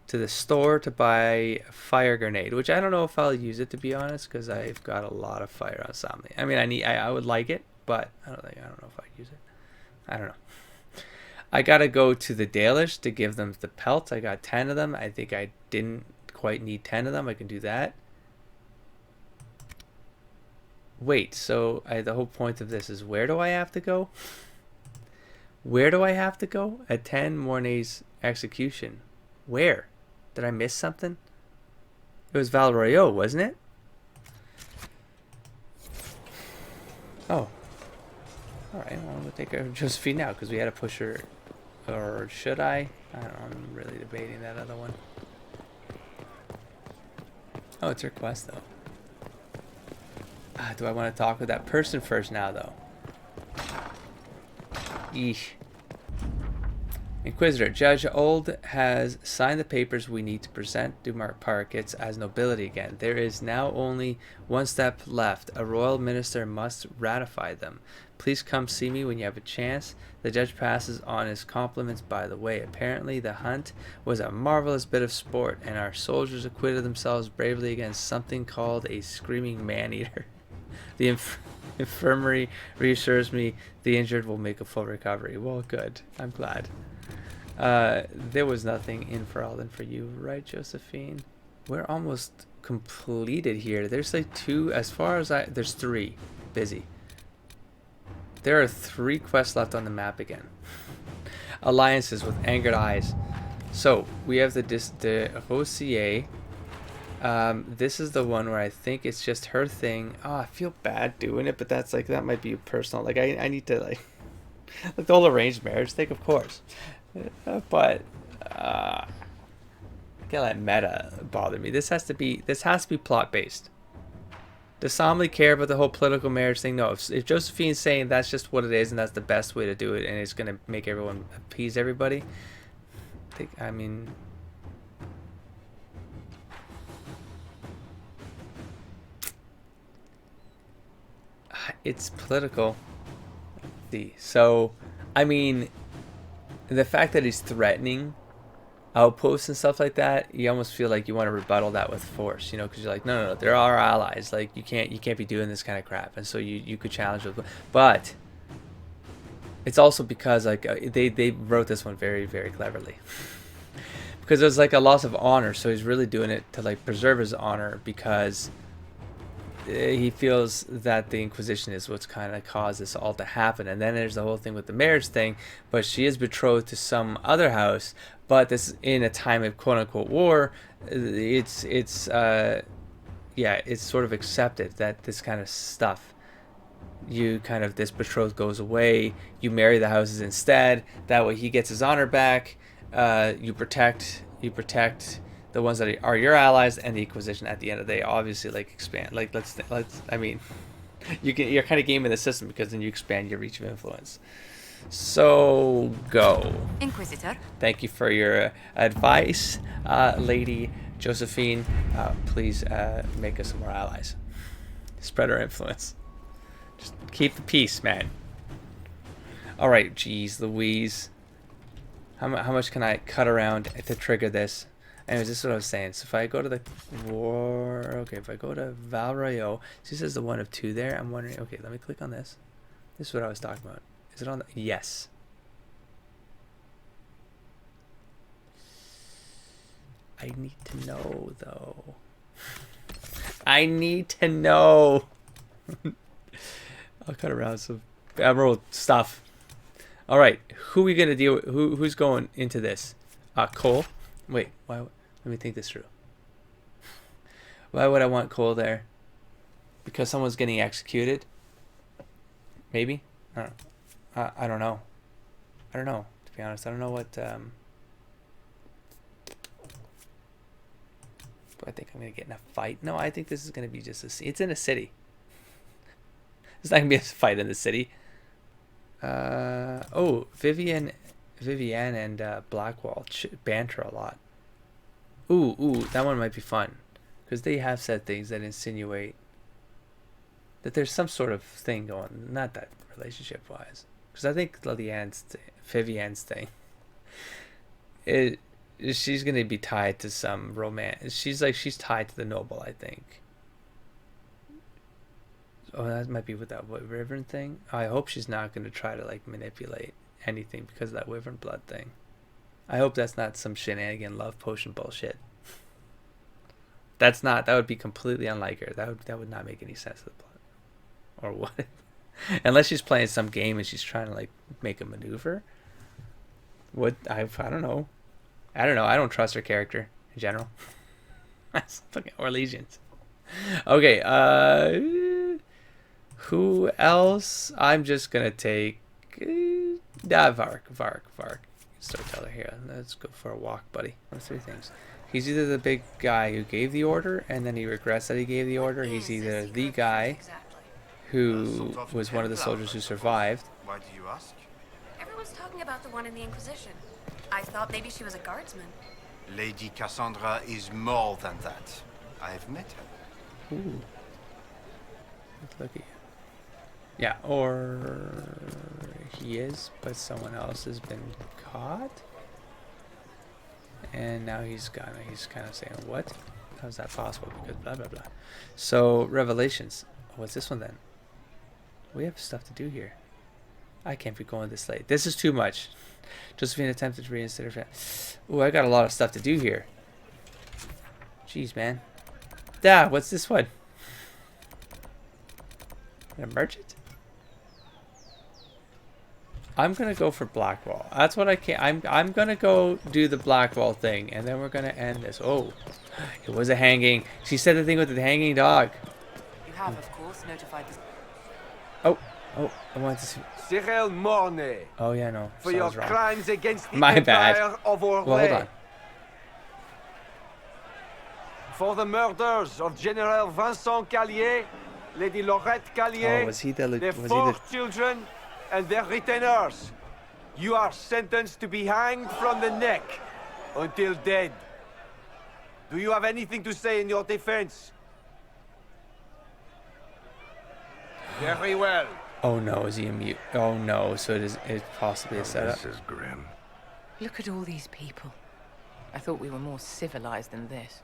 to the store to buy a fire grenade, which I don't know if I'll use it, to be honest, because I've got a lot of fire on Somley. I mean, I would like it, but I don't know if I'd use it. I don't know. I gotta go to the Dalish to give them the pelts. I got 10 of them. I think I didn't quite need 10 of them. I can do that. Wait, so the whole point of this is, where do I have to go? Where do I have to go? Attend Mornay's execution. Where? Did I miss something? It was Val Royeaux, wasn't it? Oh. Alright, well, we'll take care of Josephine now, because we had to push her. Or should I? I don't know, I'm really debating that other one. Oh, it's her quest, though. Do I want to talk with that person first now, though? Eesh. Inquisitor, Judge Old has signed the papers we need to present Dumart Parkets as nobility again. There is now only one step left. A royal minister must ratify them. Please come see me when you have a chance. The judge passes on his compliments by the way. Apparently the hunt was a marvelous bit of sport, and our soldiers acquitted themselves bravely against something called a screaming man-eater. The infirmary reassures me the injured will make a full recovery. Well, good. I'm glad. There was nothing in for Alden for you, right, Josephine? We're almost completed here. There's like 2, as far as there's 3. Busy. There are 3 quests left on the map again. Alliances with angered eyes. So, we have the Rossier. This is the one where I think it's just her thing. Oh, I feel bad doing it, but that's like, that might be personal. Like, I need to, like the whole arranged marriage thing, of course. But can't let meta bother me. This has to be plot based. Does Somley care about the whole political marriage thing? No. If Josephine's saying that's just what it is and that's the best way to do it, and it's gonna make everyone appease everybody, I mean, it's political. So, I mean, the fact that he's threatening outposts and stuff like that, you almost feel like you want to rebuttal that with force, you know, because you're like, no, they're our allies. Like, you can't be doing this kind of crap, and so you could challenge them. But it's also because like they wrote this one very, very cleverly. Because there's like a loss of honor, so he's really doing it to like preserve his honor, because he feels that the Inquisition is what's kind of caused this all to happen. And then there's the whole thing with the marriage thing, but she is betrothed to some other house, but this is in a time of quote-unquote war. It's sort of accepted that this kind of stuff, this betrothed goes away, you marry the houses instead, that way he gets his honor back. You protect the ones that are your allies, and the Inquisition at the end of the day obviously like expand. Like let's I mean, you're kind of gaming the system, because then you expand your reach of influence. So go. Inquisitor. Thank you for your advice, Lady Josephine. Please make us some more allies. Spread our influence. Just keep the peace, man. All right, geez, Louise. How much can I cut around to trigger this? Anyways, this is what I was saying. So if I go to the war, okay, if I go to Val Royeaux, she says the 1 of 2 there. I'm wondering, okay, let me click on this. This is what I was talking about. Is it on the, yes. I need to know though. I need to know. I'll cut around some emerald stuff. All right, who are we gonna deal with? Who's going into this? Cole. Wait, why? Let me think this through. Why would I want Cole there? Because someone's getting executed. Maybe. I don't know. I don't know. I don't know. To be honest, I don't know what. Do I think I'm gonna get in a fight? No, I think this is gonna be just a. It's in a city. It's not gonna be a fight in the city. Oh, Vivian and Blackwall banter a lot. Ooh, that one might be fun, because they have said things that insinuate that there's some sort of thing going. Not that relationship-wise, because I think Vivian's thing. She's gonna be tied to some romance. She's tied to the noble, I think. Oh, that might be with that wyvern thing. I hope she's not going to try to like manipulate anything because of that wyvern blood thing. I hope that's not some shenanigan love potion bullshit. That would be completely unlike her. That would not make any sense to the plot. Or what? Unless she's playing some game and she's trying to like make a maneuver. What? I don't know. I don't trust her character in general. Or Legions. Okay, who else? I'm just gonna take Vark. Storyteller here. Let's go for a walk, buddy. What's 3 things? He's either the big guy who gave the order and then he regrets that he gave the order. He's either the guy who was one of the soldiers who survived. Why do you ask? Everyone's talking about the one in the Inquisition. I thought maybe she was a guardsman. Lady Cassandra is more than that. I've met her. Ooh. Look at you. Yeah, or he is, but someone else has been caught. And now he's kind of saying, what? How's that possible? Because blah, blah, blah. So, Revelations. What's this one then? We have stuff to do here. I can't be going this late. This is too much. Josephine attempted to reinstate her. Ooh, I got a lot of stuff to do here. Jeez, man. What's this one? An merchant? I'm gonna go for Blackwall. That's what I can. I'm gonna go do the Blackwall thing, and then we're gonna end this. Oh, it was a hanging. She said the thing with the hanging dog. You have, of course, notified the... Oh, I wanted to see. Cyril Mornay. Oh yeah, no. For your crimes against the My bad. Empire of Orlais. Well, hold on. For the murders of General Vincent Callier, Lady Laurette Callier, Oh, was he their 4 children, and their retainers. You are sentenced to be hanged from the neck until dead. Do you have anything to say in your defense? Very well. Oh no, is he a mute? Oh no, so it's possibly a setup. This is grim. Look at all these people. I thought we were more civilized than this.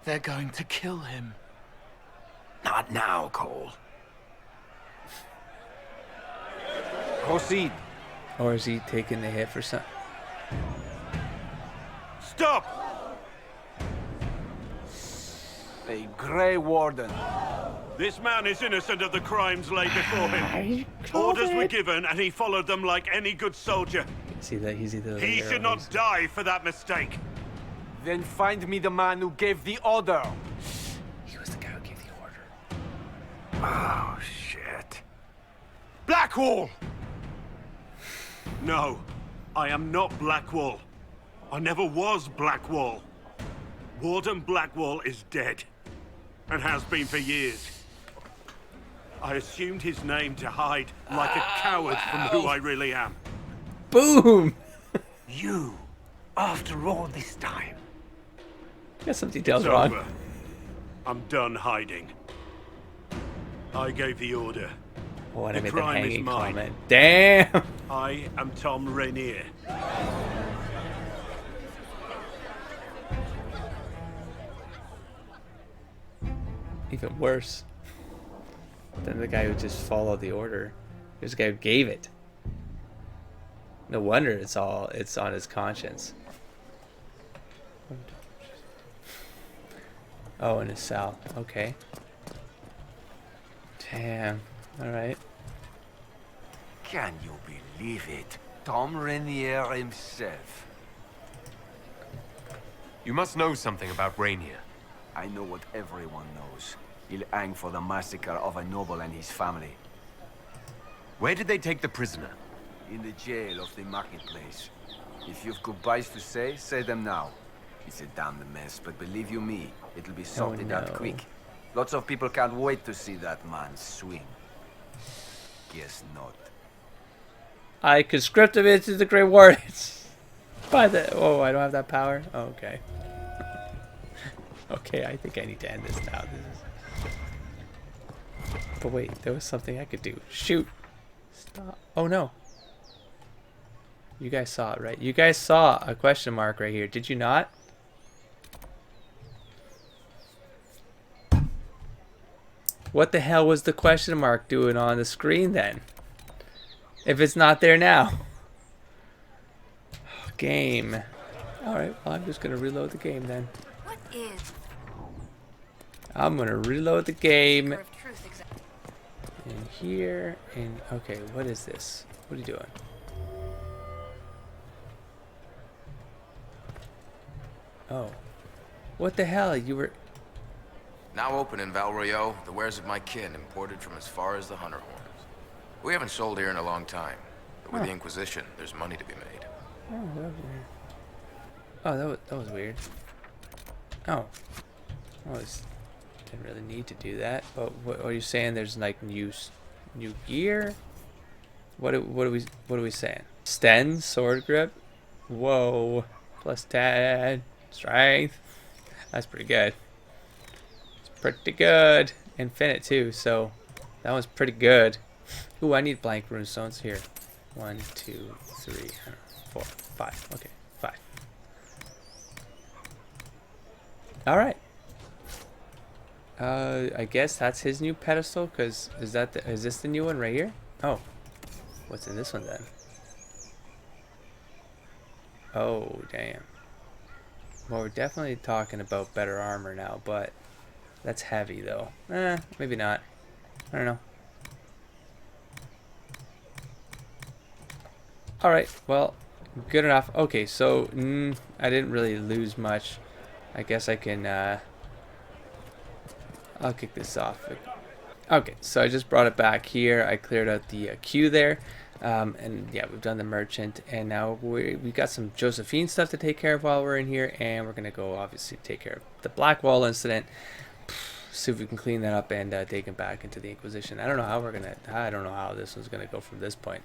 They're going to kill him. Not now, Cole. Proceed. Or is he taking the hit for some? Stop! A Grey Warden. This man is innocent of the crimes laid before him. Orders were given, and he followed them like any good soldier. See that he's either. He should not die for that mistake. Then find me the man who gave the order. He was the guy who gave the order. Oh, shit. Blackwall! No, I am not Blackwall. I never was Blackwall. Warden Blackwall is dead, and has been for years. I assumed his name to hide like a coward from who I really am. Boom! You, after all this time. Got some details It's wrong. over. I'm done hiding. I gave the order. Oh, and I The made that crime is hanging mine. comment. Damn! I am Tom Rainier. Even worse than the guy who just followed the order. There's the guy who gave it. No wonder it's on his conscience. Oh, in his cell. Okay. Damn. Alright. Can you believe it? Tom Rainier himself. You must know something about Rainier. I know what everyone knows. He'll hang for the massacre of a noble and his family. Where did they take the prisoner? In the jail of the marketplace. If you've goodbyes to say them now. It's a damned mess, but believe you me, it'll be sorted out quick. Lots of people can't wait to see that man swing. Guess not. I conscript him into the Grey Wardens. By the... Oh, I don't have that power? Oh, okay. Okay, I think I need to end this now. But wait, there was something I could do. Shoot! Stop. Oh, no. You guys saw it, right? You guys saw a question mark right here. Did you not? What the hell was the question mark doing on the screen then? If it's not there now. Game. Alright, well, I'm just going to reload the game then. What is? I'm going to reload the game. In here. And okay, what is this? What are you doing? Oh. What the hell? You were... Now open in Val Royeaux, the wares of my kin imported from as far as the Hunter Horns. We haven't sold here in a long time, but with the Inquisition, there's money to be made. Oh, that was weird. Oh, that was weird. Oh. Didn't really need to do that. But what are you saying? There's like new gear? What are we saying? Sten, sword grip? Whoa. Plus 10 strength. That's pretty good. Pretty good. Infinite too, so that was pretty good. Ooh, I need blank runestones here. 1, 2, 3, 4, 5. Okay, 5. Alright. I guess that's his new pedestal, cause is this the new one right here? Oh. What's in this one then? Oh, damn. Well, we're definitely talking about better armor now, but that's heavy, though. Maybe not. I don't know. Alright, well, good enough. Okay, so, I didn't really lose much. I guess I can, I'll kick this off. Okay, so I just brought it back here. I cleared out the queue there. And yeah, we've done the merchant, and now we've got some Josephine stuff to take care of while we're in here, and we're gonna go obviously take care of the Blackwall incident, see if we can clean that up and take him back into the Inquisition. I don't know how this one's gonna go from this point.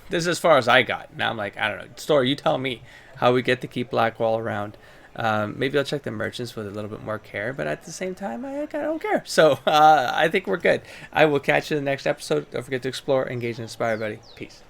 This is as far as I got. Now I'm like, I don't know. Story, you tell me how we get to keep Blackwall around. Maybe I'll check the merchants with a little bit more care, but at the same time, I don't care. So I think we're good. I will catch you in the next episode. Don't forget to explore, engage, and inspire, buddy. Peace.